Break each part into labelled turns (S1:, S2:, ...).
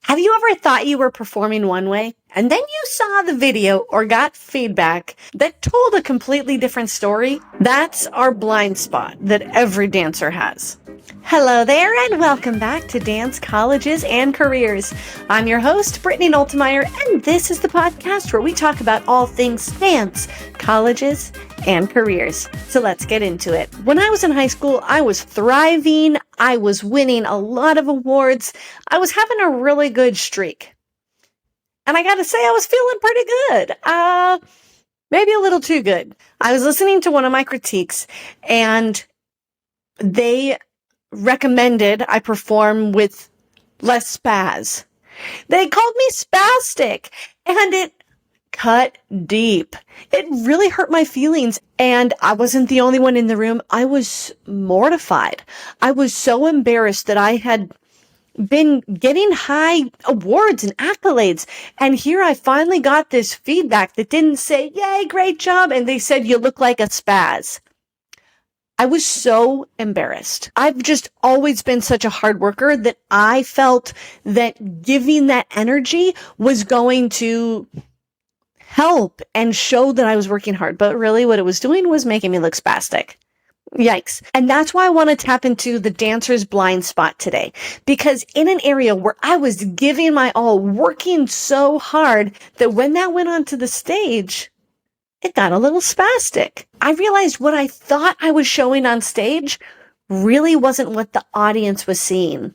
S1: Have you ever thought you were performing one way and then you saw the video or got feedback that told a completely different story? That's our blind spot that every dancer has. Hello there and welcome back to Dance Colleges and Careers. I'm your host, Brittany, and this is the podcast where we talk about all things dance, colleges, and careers. So let's get into it. When I was in high school, I was thriving. I was winning a lot of awards. I was having a really good streak. And I gotta say, I was feeling pretty good. Maybe a little too good. I was listening to one of my critiques and they recommended I perform with less spaz. They called me spastic and it cut deep. It really hurt my feelings, and I wasn't the only one in the room. I was mortified. I was so embarrassed that I had been getting high awards and accolades, and here I finally got this feedback that didn't say, "Yay, great job," and they said, "You look like a spaz." I was so embarrassed. I've just always been such a hard worker that I felt that giving that energy was going to help and show that I was working hard. But really what it was doing was making me look spastic. Yikes. And that's why I want to tap into the dancer's blind spot today. Because in an area where I was giving my all, working so hard, that when that went onto the stage, it got a little spastic. I realized what I thought I was showing on stage really wasn't what the audience was seeing.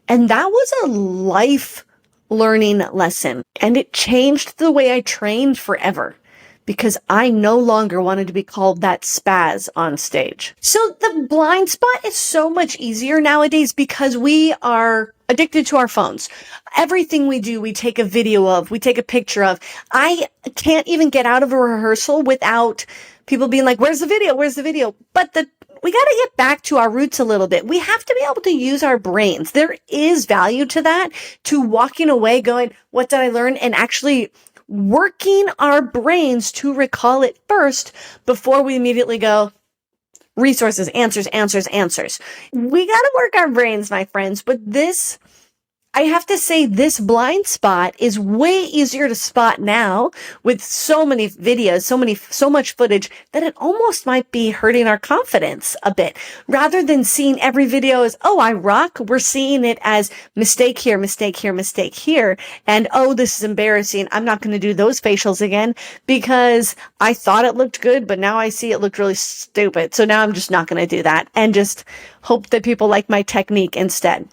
S1: And that was a life learning lesson. And it changed the way I trained forever, because I no longer wanted to be called that spaz on stage. So the blind spot is so much easier nowadays because we are addicted to our phones. Everything we do, we take a video of, we take a picture of. I can't even get out of a rehearsal without people being like, "Where's the video? Where's the video?" But we got to get back to our roots a little bit. We have to be able to use our brains. There is value to that, to walking away going, "What did I learn?" and actually working our brains to recall it first before we immediately go, resources, answers. We got to work our brains, my friends. But I have to say, this blind spot is way easier to spot now with so many videos, so much footage, that it almost might be hurting our confidence a bit. Rather than seeing every video as, "Oh, I rock," we're seeing it as mistake here, mistake here, mistake here. And, "Oh, this is embarrassing. I'm not going to do those facials again because I thought it looked good, but now I see it looked really stupid. So now I'm just not going to do that and just hope that people like my technique instead."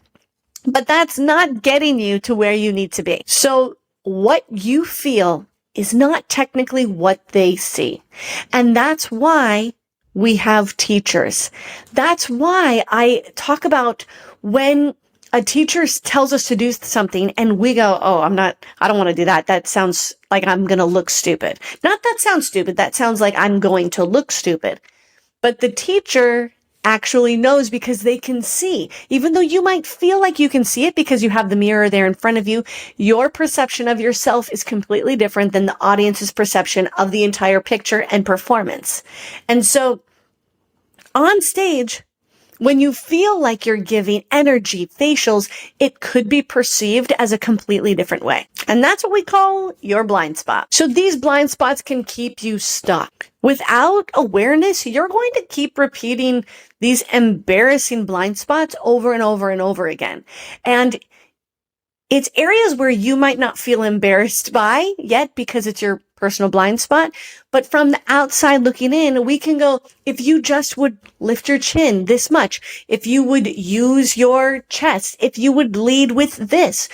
S1: But that's not getting you to where you need to be. So what you feel is not technically what they see. And that's why we have teachers. That's why I talk about when a teacher tells us to do something and we go, "Oh, I don't want to do that. That sounds like I'm going to look stupid." Not that sounds stupid. That sounds like I'm going to look stupid. But the teacher actually knows because they can see. Even though you might feel like you can see it because you have the mirror there in front of you, your perception of yourself is completely different than the audience's perception of the entire picture and performance. And so on stage, when you feel like you're giving energy, facials, it could be perceived as a completely different way. And that's what we call your blind spot. So these blind spots can keep you stuck. Without awareness, you're going to keep repeating these embarrassing blind spots over and over and over again. And it's areas where you might not feel embarrassed by yet because it's your personal blind spot. But from the outside looking in, we can go, if you just would lift your chin this much, if you would use your chest, if you would lead with this,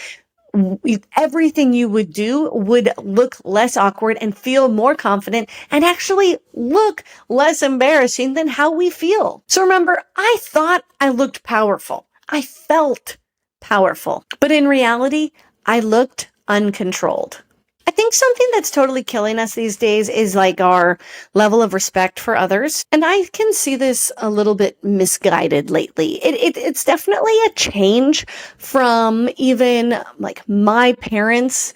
S1: everything you would do would look less awkward and feel more confident and actually look less embarrassing than how we feel. So remember, I thought I looked powerful. I felt powerful. But in reality, I looked uncontrolled. I think something that's totally killing us these days is like our level of respect for others. And I can see this a little bit misguided lately. It's definitely a change from even like my parents'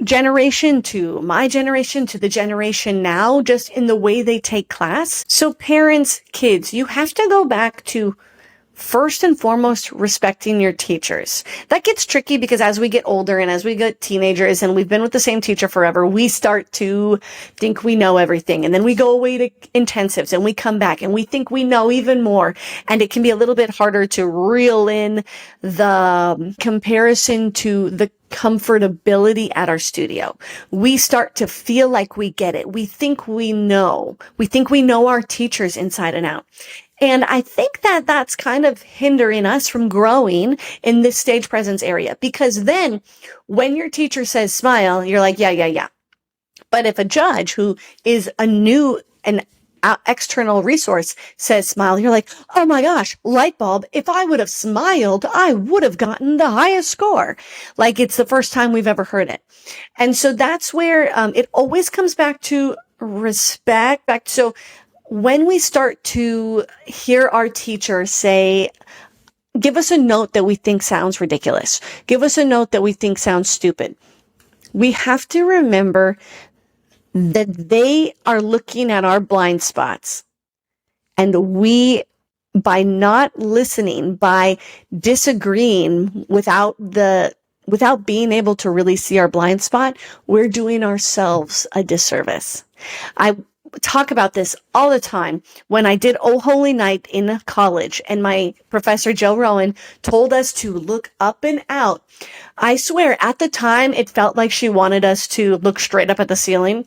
S1: generation to my generation to the generation now, just in the way they take class. So parents, kids, you have to go back to First and foremost, respecting your teachers. That gets tricky because as we get older and as we get teenagers and we've been with the same teacher forever, we start to think we know everything. And then we go away to intensives and we come back and we think we know even more. And it can be a little bit harder to reel in the comparison to the comfortability at our studio. We start to feel like we get it. We think we know. We think we know our teachers inside and out. And I think that that's kind of hindering us from growing in this stage presence area, because then when your teacher says smile, you're like, yeah. But if a judge who is a new and external resource says smile, you're like, oh my gosh, light bulb. If I would have smiled, I would have gotten the highest score. Like it's the first time we've ever heard it. And so that's where it always comes back to respect. So when we start to hear our teacher say, give us a note that we think sounds ridiculous, give us a note that we think sounds stupid, we have to remember that they are looking at our blind spots. And we, by not listening, by disagreeing without being able to really see our blind spot, we're doing ourselves a disservice. I talk about this all the time. When I did Oh Holy Night in college and my professor Joe Rowan told us to look up and out, I swear at the time it felt like she wanted us to look straight up at the ceiling.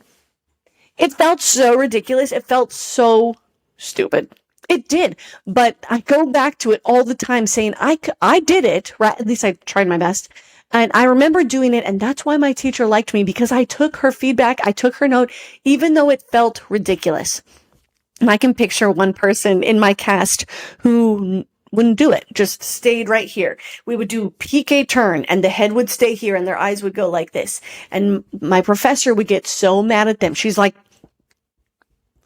S1: It felt so ridiculous. It felt so stupid. It did. But I go back to it all the time saying, I did it, right? At least I tried my best. And I remember doing it, and that's why my teacher liked me, because I took her feedback, I took her note, even though it felt ridiculous. And I can picture one person in my cast who wouldn't do it, just stayed right here. We would do PK turn, and the head would stay here, and their eyes would go like this. And my professor would get so mad at them. She's like,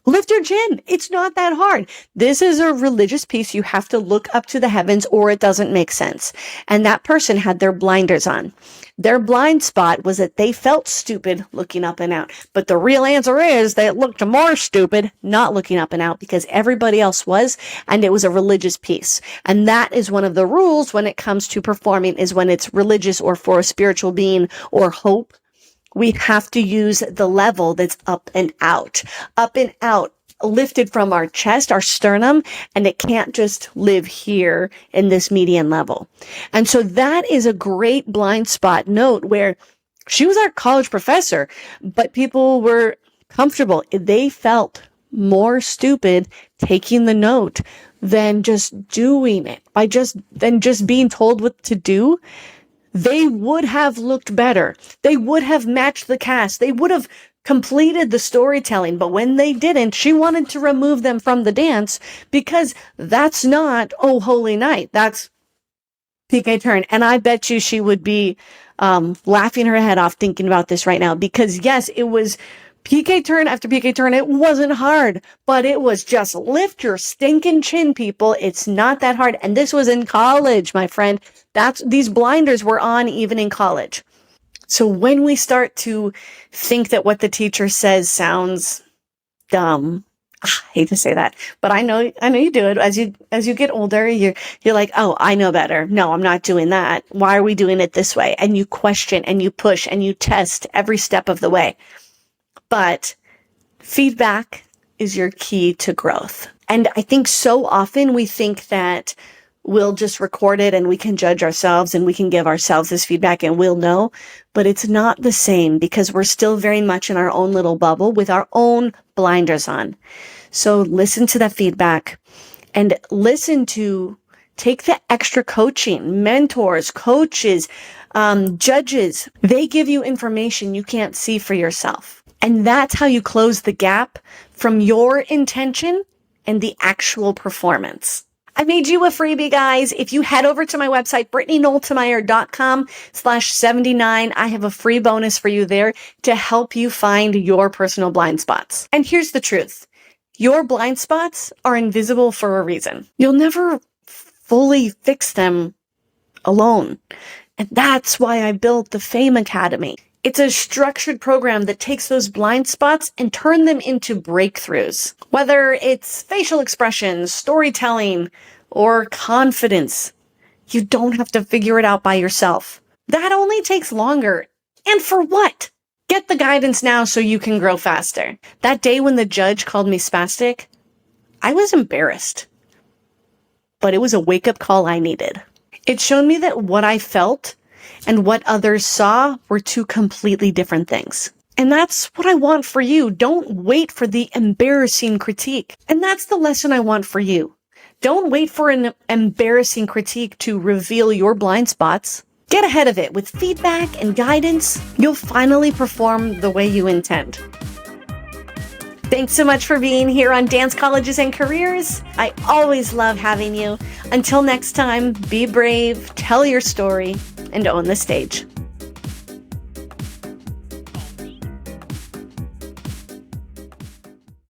S1: lift your chin. It's not that hard. This is a religious piece. You have to look up to the heavens or it doesn't make sense. And that person had their blinders on. Their blind spot was that they felt stupid looking up and out. But the real answer is they looked more stupid not looking up and out because everybody else was, and it was a religious piece. And that is one of the rules when it comes to performing, is when it's religious or for a spiritual being or hope. We have to use the level that's up and out, lifted from our chest, our sternum, and it can't just live here in this median level. And so that is a great blind spot note where she was our college professor, but people were comfortable. They felt more stupid taking the note than just doing it. Than just being told what to do. They would have looked better. They would have matched the cast. They would have completed the storytelling. But when they didn't, she wanted to remove them from the dance because that's not Oh Holy Night. That's PK turn. And I bet you she would be laughing her head off thinking about this right now, because yes, it was PK turn after PK turn. It wasn't hard, but it was just lift your stinking chin, people. It's not that hard. And this was in college, my friend. These blinders were on even in college. So when we start to think that what the teacher says sounds dumb, I hate to say that, but I know you do it. As you get older, you're like, oh, I know better. No, I'm not doing that. Why are we doing it this way? And you question and you push and you test every step of the way. But feedback is your key to growth. And I think so often we think that we'll just record it and we can judge ourselves and we can give ourselves this feedback and we'll know. But it's not the same because we're still very much in our own little bubble with our own blinders on. So listen to that feedback and take the extra coaching, mentors, coaches, judges. They give you information you can't see for yourself. And that's how you close the gap from your intention and the actual performance. I made you a freebie, guys. If you head over to my website, BrittanyKnowltonmeyer.com/79, I have a free bonus for you there to help you find your personal blind spots. And here's the truth. Your blind spots are invisible for a reason. You'll never fully fix them alone. And that's why I built the Fame Academy. It's a structured program that takes those blind spots and turn them into breakthroughs. Whether it's facial expressions, storytelling, or confidence. You don't have to figure it out by yourself. That only takes longer. And for what? Get the guidance now so you can grow faster. That day when the judge called me spastic, I was embarrassed. But it was a wake-up call I needed. It showed me that what I felt and what others saw were two completely different things. And that's what I want for you. Don't wait for the embarrassing critique. And that's the lesson I want for you. Don't wait for an embarrassing critique to reveal your blind spots. Get ahead of it with feedback and guidance. You'll finally perform the way you intend. Thanks so much for being here on Dance Colleges and Careers. I always love having you. Until next time, be brave, tell your story, and own the stage.